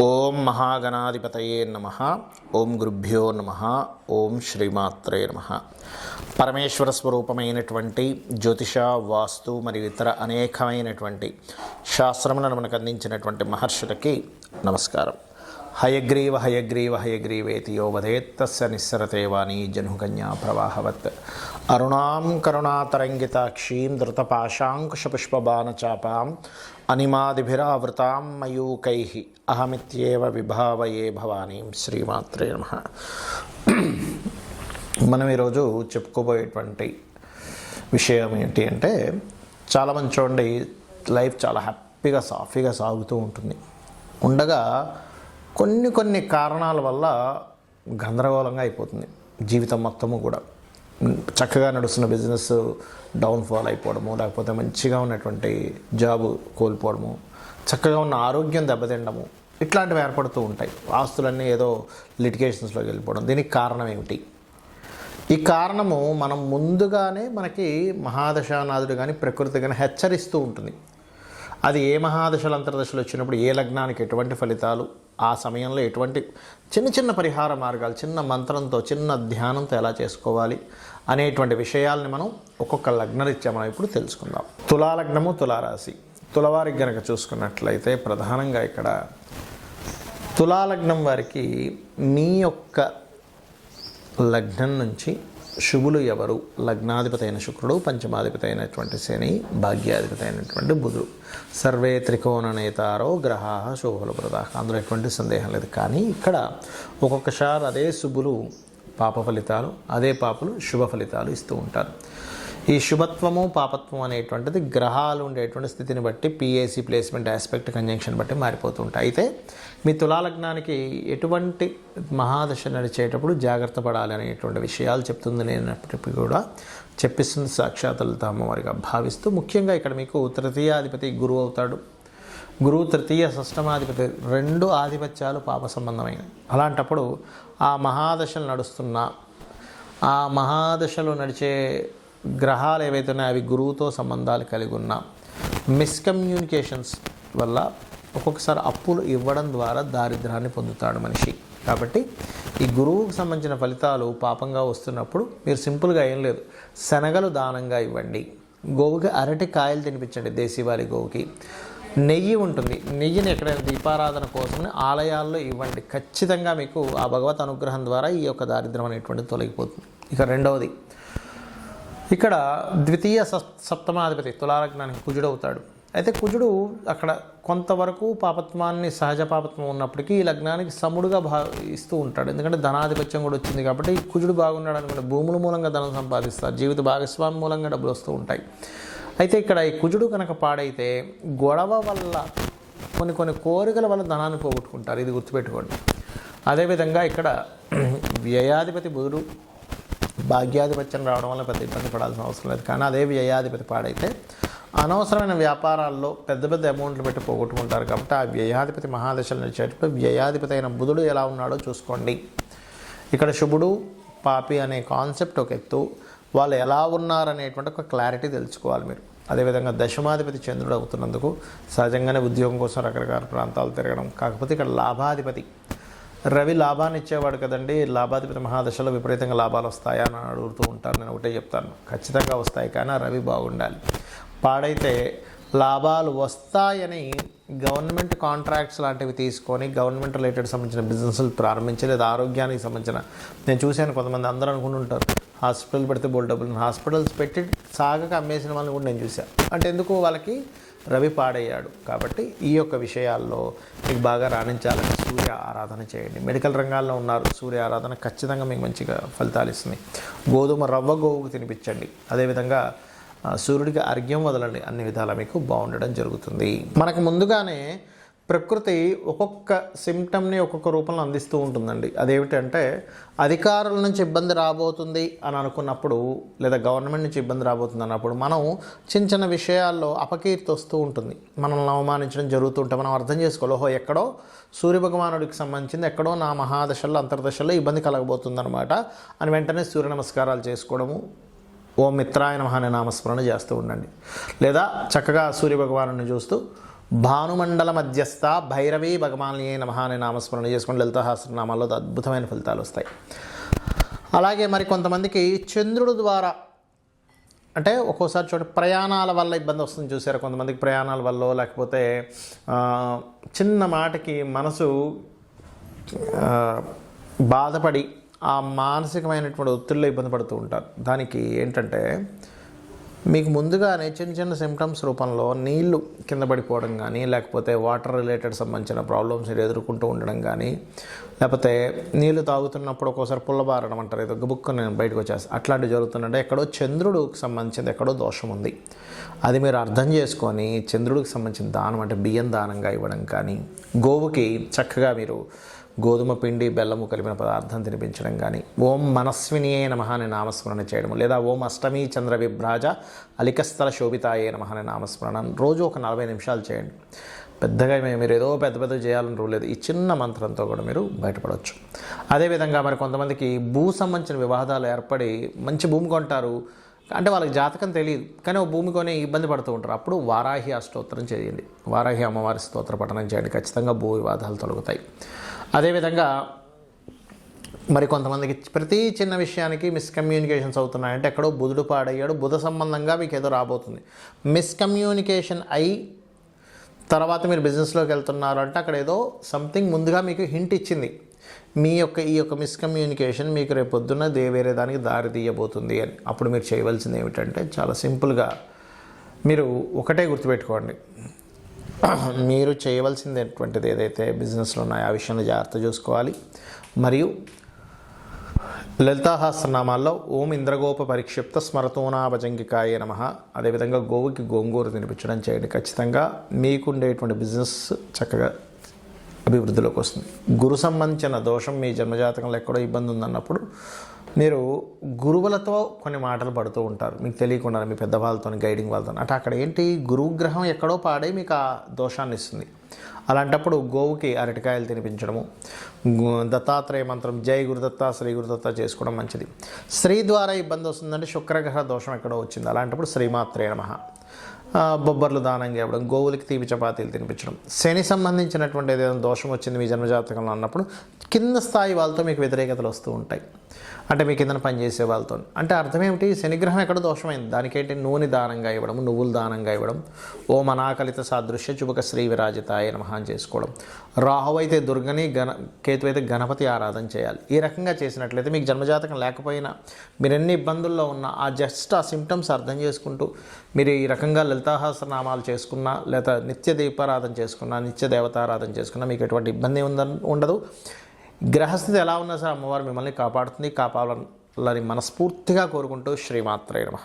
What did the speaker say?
ఓం మహాగణాధిపతయే నమః. ఓం గురుభ్యో నమః. ఓం శ్రీమాత్రే నమః. పరమేశ్వర స్వరూపమైనటువంటి జ్యోతిష, వాస్తు మరియు ఇతర అనేకమైనటువంటి శాస్త్రములను మనకు అందించినటువంటి మహర్షులకి నమస్కారం. హయగ్రీవ హయగ్రీవ హయగ్రీవేతి యో వదేత్ తస్య నిస్సరతే వాణీ జనుకన్యా ప్రవాహవత్. అరుణాం కరుణాతరంగితాక్షీం ధృతపాశాంకుశపుష్పబాణచాపాం అనిమాదిభిరావృతాం మయూకైః అహమిత్యేవ విభావయే భవానీం. శ్రీమాత్రే నమః. మనం ఈరోజు చెప్పుకోబోయేటువంటి విషయం ఏంటి అంటే, చాలామంది చూడండి, లైఫ్ చాలా హ్యాపీగా సాఫీగా సాగుతూ ఉంటుంది. ఉండగా కొన్ని కారణాల వల్ల గందరగోళంగా అయిపోతుంది జీవితం మొత్తము కూడా. చక్కగా నడుస్తున్న బిజినెస్ డౌన్ఫాల్ అయిపోవడము, లేకపోతే మంచిగా ఉన్నటువంటి జాబు కోల్పోవడము, చక్కగా ఉన్న ఆరోగ్యం దెబ్బతిండము, ఇట్లాంటివి ఏర్పడుతూ ఉంటాయి. ఆస్తులన్నీ ఏదో లిటిగేషన్స్లోకి వెళ్ళిపోవడం. దీనికి కారణం ఏమిటి? ఈ కారణము మనం ముందుగానే మనకి మహాదశానాథుడు కానీ ప్రకృతి కానీ హెచ్చరిస్తూ ఉంటుంది. అది ఏ మహాదశలు అంతర్దశలు వచ్చినప్పుడు ఏ లగ్నానికి ఎటువంటి ఫలితాలు, ఆ సమయంలో ఎటువంటి చిన్న పరిహార మార్గాలు, చిన్న మంత్రంతో చిన్న ధ్యానంతో ఎలా చేసుకోవాలి అనేటువంటి విషయాల్ని మనం ఒక్కొక్క లగ్నరీత్యా మనం ఇప్పుడు తెలుసుకుందాం. తులాలగ్నము, తులారాశి. తులవారికి గనక చూసుకున్నట్లయితే ప్రధానంగా ఇక్కడ తులాలగ్నం వారికి మీ యొక్క లగ్నం నుంచి శుభులు ఎవరు? లగ్నాధిపతి అయిన శుక్రుడు, పంచమాధిపతి అయినటువంటి శని, భాగ్యాధిపతి అయినటువంటి బుధుడు. సర్వే త్రికోణ నేతారో గ్రహా శుభుల ప్రదాహ. అందులో ఎటువంటి సందేహం లేదు. కానీ ఇక్కడ ఒక్కొక్కసారి అదే శుభులు పాప ఫలితాలు, అదే పాపలు శుభ ఫలితాలు ఇస్తూ ఉంటారు. ఈ శుభత్వము పాపత్వం అనేటువంటిది గ్రహాలు ఉండేటువంటి స్థితిని బట్టి, పిఏసి ప్లేస్మెంట్, ఆస్పెక్ట్, కంజంక్షన్ బట్టి మారిపోతూ ఉంటాయి. అయితే మీ తులాలగ్నానికి ఎటువంటి మహాదశ నడిచేటప్పుడు జాగ్రత్త పడాలి అనేటువంటి విషయాలు చెప్తుంది. లేనప్పటికీ కూడా చెప్పిస్తుంది సాక్షాత్ లలిత అమ్మవారిగా భావిస్తూ, ముఖ్యంగా ఇక్కడ మీకు తృతీయాధిపతి గురువు అవుతాడు. గురువు తృతీయ షష్టమాధిపతి, రెండు ఆధిపత్యాలు పాప సంబంధమైనవి. అలాంటప్పుడు ఆ మహాదశలు నడుస్తున్న, ఆ మహాదశలు నడిచే గ్రహాలు ఏవైతే ఉన్నాయో అవి గురువుతో సంబంధాలు కలిగి ఉన్న మిస్కమ్యూనికేషన్స్ వల్ల ఒక్కొక్కసారి అప్పులు ఇవ్వడం ద్వారా దారిద్ర్యాన్ని పొందుతాడు మనిషి. కాబట్టి ఈ గురువుకు సంబంధించిన ఫలితాలు పాపంగా వస్తున్నప్పుడు మీరు సింపుల్గా ఏం లేదు, శనగలు దానంగా ఇవ్వండి. గోవుకి అరటి కాయలు తినిపించండి. దేశీవాలి గోవుకి నెయ్యి ఉంటుంది. నెయ్యిని ఎక్కడైనా దీపారాధన కోసం ఆలయాల్లో ఇవ్వండి. ఖచ్చితంగా మీకు ఆ భగవత్ అనుగ్రహం ద్వారా ఈ యొక్క దారిద్ర్యం అనేటువంటిది తొలగిపోతుంది. ఇక రెండవది, ఇక్కడ ద్వితీయ సప్తమాధిపతి తులాలగ్నానికి కుజుడు అవుతాడు. అయితే కుజుడు అక్కడ కొంతవరకు పాపత్వాన్ని, సహజ పాపత్వం ఉన్నప్పటికీ ఈ లగ్నానికి సముడుగా ఇస్తూ ఉంటాడు. ఎందుకంటే ధనాధిపత్యం కూడా వచ్చింది కాబట్టి కుజుడు బాగున్నాడు అనుకుంటే భూముల మూలంగా ధనం సంపాదిస్తారు, జీవిత భాగస్వామి మూలంగా డబ్బులు వస్తూ ఉంటాయి. అయితే ఇక్కడ ఈ కుజుడు కనుక పాడైతే గొడవ వల్ల కొన్ని కోరికల వల్ల ధనాన్ని పోగొట్టుకుంటారు. ఇది గుర్తుపెట్టుకోండి. అదేవిధంగా ఇక్కడ వ్యయాధిపతి బుధుడు భాగ్యాధిపత్యం రావడం వల్ల పెద్ద ఇబ్బంది పడాల్సిన అవసరం లేదు. కానీ అదే వ్యయాధిపతి పాడైతే అనవసరమైన వ్యాపారాల్లో పెద్ద అమౌంట్లు పెట్టి పోగొట్టుకుంటారు. కాబట్టి ఆ వ్యయాధిపతి మహాదశలు నడిచేటప్పుడు వ్యయాధిపతి అయిన బుధుడు ఎలా ఉన్నాడో చూసుకోండి. ఇక్కడ శుభుడు పాపి అనే కాన్సెప్ట్ ఒక ఎత్తు, వాళ్ళు ఎలా ఉన్నారనేటువంటి ఒక క్లారిటీ తెలుసుకోవాలి మీరు. అదేవిధంగా దశమాధిపతి చంద్రుడు అవుతున్నందుకు సహజంగానే ఉద్యోగం కోసం రకరకాల ప్రాంతాలు తిరగడం. కాకపోతే ఇక్కడ లాభాధిపతి రవి లాభాన్ని ఇచ్చేవాడు కదండి. లాభాధిపతి మహాదశలో విపరీతంగా లాభాలు వస్తాయా అని అడుగుతూ ఉంటారు. నేను ఒకటే చెప్తాను, ఖచ్చితంగా వస్తాయి. కానీ రవి బాగుండాలి. పాడైతే లాభాలు వస్తాయని గవర్నమెంట్ కాంట్రాక్ట్స్ లాంటివి తీసుకొని గవర్నమెంట్ రిలేటెడ్ సంబంధించిన బిజినెస్లు ప్రారంభించి, లేదా ఆరోగ్యానికి సంబంధించిన, నేను చూశాను కొంతమంది అందరూ అనుకుంటుంటారు హాస్పిటల్ పెడితే బోల్ డబ్బులు, హాస్పిటల్స్ పెట్టి సాగక అమ్మేసిన వాళ్ళని కూడా నేను చూశాను. అంటే ఎందుకు? వాళ్ళకి రవి పాడయ్యాడు. కాబట్టి ఈ యొక్క విషయాల్లో మీకు బాగా రాణించాలని సూర్య ఆరాధన చేయండి. మెడికల్ రంగాల్లో ఉన్నారు, సూర్య ఆరాధన ఖచ్చితంగా మీకు మంచిగా ఫలితాలు ఇస్తుంది. గోధుమ రవ్వ గోవుకు తినిపించండి. అదేవిధంగా సూర్యుడికి అర్ఘ్యం వదలండి. అన్ని విధాలా మీకు బాగుండడం జరుగుతుంది. మనకు ముందుగానే ప్రకృతి ఒక్కొక్క సిమ్టమ్ని ఒక్కొక్క రూపంలో అందిస్తూ ఉంటుందండి. అదేమిటంటే, అధికారుల నుంచి ఇబ్బంది రాబోతుంది అని అనుకున్నప్పుడు, లేదా గవర్నమెంట్ నుంచి ఇబ్బంది రాబోతుంది అన్నప్పుడు మనం చిన్న విషయాల్లో అపకీర్తి వస్తూ ఉంటుంది. మనల్ని అవమానించడం జరుగుతూ ఉంటే మనం అర్థం చేసుకోవాలి, ఓహో ఎక్కడో సూర్యభగవానుడికి సంబంధించింది, ఎక్కడో నా మహాదశల్లో అంతర్దశల్లో ఇబ్బంది కలగబోతుంది అనమాట అని వెంటనే సూర్య నమస్కారాలు చేసుకోవడము, ఓం మిత్రాయ నమః అనే నామస్మరణ చేస్తూ ఉండండి. లేదా చక్కగా సూర్యభగవాను చూస్తూ భానుమండల మధ్యస్థ భైరవీ భగవాన్యే నమః అనే నామస్మరణ చేసుకుని లలితా సహస్రనామాల్లో అద్భుతమైన ఫలితాలు వస్తాయి. అలాగే మరి కొంతమందికి చంద్రుడు ద్వారా అంటే ఒక్కోసారి ప్రయాణాల వల్ల ఇబ్బంది వస్తుంది చూసారు. కొంతమందికి ప్రయాణాల వల్ల లేకపోతే చిన్న మాటకి మనసు బాధపడి ఆ మానసికమైనటువంటి ఒత్తిడిలో ఇబ్బంది పడుతూ ఉంటారు. దానికి ఏంటంటే మీకు ముందుగానే చిన్న చిన్న సిమ్టమ్స్ రూపంలో నీళ్లు కింద పడిపోవడం కానీ, లేకపోతే వాటర్ రిలేటెడ్ సంబంధించిన ప్రాబ్లమ్స్ ఎదుర్కొంటూ ఉండడం కానీ, లేకపోతే నీళ్లు తాగుతున్నప్పుడు ఒక్కోసారి పుల్లబారడం అంటారు, ఏదో బుక్ నేను బయటకు వచ్చేస్తాను, అట్లాంటివి జరుగుతుందంటే ఎక్కడో చంద్రుడికి సంబంధించింది ఎక్కడో దోషం ఉంది. అది మీరు అర్థం చేసుకొని చంద్రుడికి సంబంధించిన దానం అంటే బియ్యం దానంగా ఇవ్వడం కానీ, గోవుకి చక్కగా మీరు గోధుమ పిండి బెల్లము కలిపిన పదార్థం తినిపించడం కానీ, ఓం మనస్వినియే నమః అనే నామస్మరణ చేయడం, లేదా ఓం అష్టమి చంద్ర విభ్రాజ అలికస్థల శోభితాయే నమః అనే నామస్మరణ రోజు ఒక 40 నిమిషాలు చేయండి. పెద్దగా మీరు ఏదో పెద్ద చేయాలని రూల్ లేదు. ఈ చిన్న మంత్రంతో కూడా మీరు బయటపడవచ్చు. అదేవిధంగా మరి కొంతమందికి భూ సంబంధించిన వివాదాలు ఏర్పడి మంచి భూమి కొంటారు అంటే వాళ్ళకి జాతకం తెలియదు, కానీ ఓ భూమి కొని ఇబ్బంది పడుతూ ఉంటారు. అప్పుడు వారాహి అష్టోత్తరం చేయండి, వారాహి అమ్మవారి స్తోత్ర పఠనం చేయండి, ఖచ్చితంగా భూ వివాదాలు తొలగుతాయి. అదేవిధంగా మరి కొంతమందికి ప్రతి చిన్న విషయానికి మిస్కమ్యూనికేషన్స్ అవుతున్నాయంటే ఎక్కడో బుధుడు పాడయ్యాడు, బుధ సంబంధంగా మీకు ఏదో రాబోతుంది. మిస్కమ్యూనికేషన్ అయి తర్వాత మీరు బిజినెస్లోకి వెళ్తున్నారు అంటే అక్కడ ఏదో సంథింగ్ ముందుగా మీకు హింట్ ఇచ్చింది. ఈ యొక్క మిస్కమ్యూనికేషన్ మీకు రేపు పొద్దున్న వేరే దానికి దారి తీయబోతుంది అని. అప్పుడు మీరు చేయవలసింది ఏమిటంటే చాలా సింపుల్గా మీరు ఒకటే గుర్తుపెట్టుకోండి, మీరు చేయవలసింది ఏదైతే బిజినెస్లో ఉన్నాయో ఆ విషయంలో జాగ్రత్త చూసుకోవాలి. మరియు లలితా సహస్రనామాల్లో ఓం ఇంద్రగోప పరిక్షిప్త స్మరతోనాభజంగికాయ నమః, అదేవిధంగా గోవుకి గోంగూర తినిపించడం చేయండి. ఖచ్చితంగా మీకుండేటువంటి బిజినెస్ చక్కగా అభివృద్ధిలోకి వస్తుంది. గురు సంబంధించిన దోషం మీ జన్మజాతకంలో ఎక్కడో ఇబ్బంది ఉందన్నప్పుడు మీరు గురువులతో కొన్ని మాటలు పడుతూ ఉంటారు, మీకు తెలియకుండా మీ పెద్దవాళ్ళతో గైడింగ్ వాళ్ళతో. అంటే అక్కడ ఏంటి, గురుగ్రహం ఎక్కడో పాడే మీకు ఆ దోషాన్ని ఇస్తుంది. అలాంటప్పుడు గోవుకి అరటికాయలు తినిపించడము, దత్తాత్రేయ మంత్రం జై గురుదత్త శ్రీ గురుదత్త చేసుకోవడం మంచిది. స్త్రీ ద్వారా ఇబ్బంది వస్తుందంటే శుక్రగ్రహ దోషం ఎక్కడో వచ్చింది, అలాంటప్పుడు శ్రీమాత్రే నమః, బొబ్బర్లు దానంగా ఇవ్వడం, గోవులకి తీపి చపాతీలు తినిపించడం. శని సంబంధించినటువంటి ఏదైనా దోషం వచ్చింది మీ జన్మజాతకంలో అన్నప్పుడు కింద స్థాయి వాళ్ళతో మీకు వ్యతిరేకతలు వస్తూ ఉంటాయి, అంటే మీ కింద పనిచేసే వాళ్ళతో. అంటే అర్థం ఏమిటి, శనిగ్రహం ఎక్కడ దోషమైంది, దానికేంటి నూనె దానంగా ఇవ్వడం, నువ్వులు దానంగా ఇవ్వడం, ఓం అనాకలిత సాదృశ్య చుబక శ్రీ విరాజితాయ నమః అని చేసుకోవడం. రాహు అయితే దుర్గని, కేతు అయితే గణపతి ఆరాధన చేయాలి. ఈ రకంగా చేసినట్లయితే మీకు జన్మజాతకం లేకపోయినా మీరు ఎన్ని ఇబ్బందుల్లో ఉన్నా ఆ సిమ్టమ్స్ అర్థం చేసుకుంటూ మీరు ఈ రకంగా లలితాసహస్రనామాలు చేసుకున్నా, లేదా నిత్య దీపారాధన చేసుకున్నా, నిత్య దేవతారాధన చేసుకున్నా మీకు ఎటువంటి ఇబ్బంది ఉండదు. గ్రహస్థితి ఎలా ఉన్నా సరే అమ్మవారు మిమ్మల్ని కాపాడుతుంది, కాపాడాలని మనస్ఫూర్తిగా కోరుకుంటూ శ్రీమాత్రే నమః.